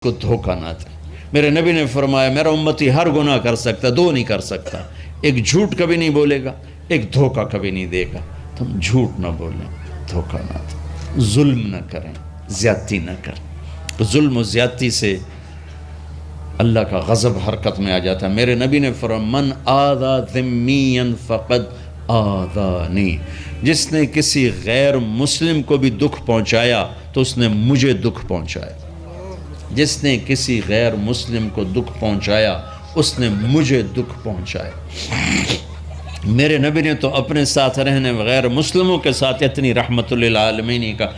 को धोखा ना दे। मेरे नबी ने फरमाया मेरा उम्मती हर गुनाह कर सकता, दो नहीं कर सकता, एक झूठ कभी नहीं बोलेगा, एक धोखा कभी नहीं देगा। तुम झूठ ना बोलें, धोखा ना दें, जुल्म ना करें, ज़्यादती ना करें। जुल्म और ज़्यादती से अल्लाह का गज़ब हरकत में आ जाता है। मेरे नबी ने फरमाया मन आदा ज़िम्मियन फ़क़द आदानी, जिसने किसी गैर मुस्लिम को भी दुख पहुँचाया तो उसने मुझे दुख पहुँचाया। जिसने किसी गैर मुस्लिम को दुख पहुंचाया उसने मुझे दुख पहुंचाया। मेरे नबी ने तो अपने साथ रहने गैर मुस्लिमों के साथ इतनी रहमतुल लिल आलमीन का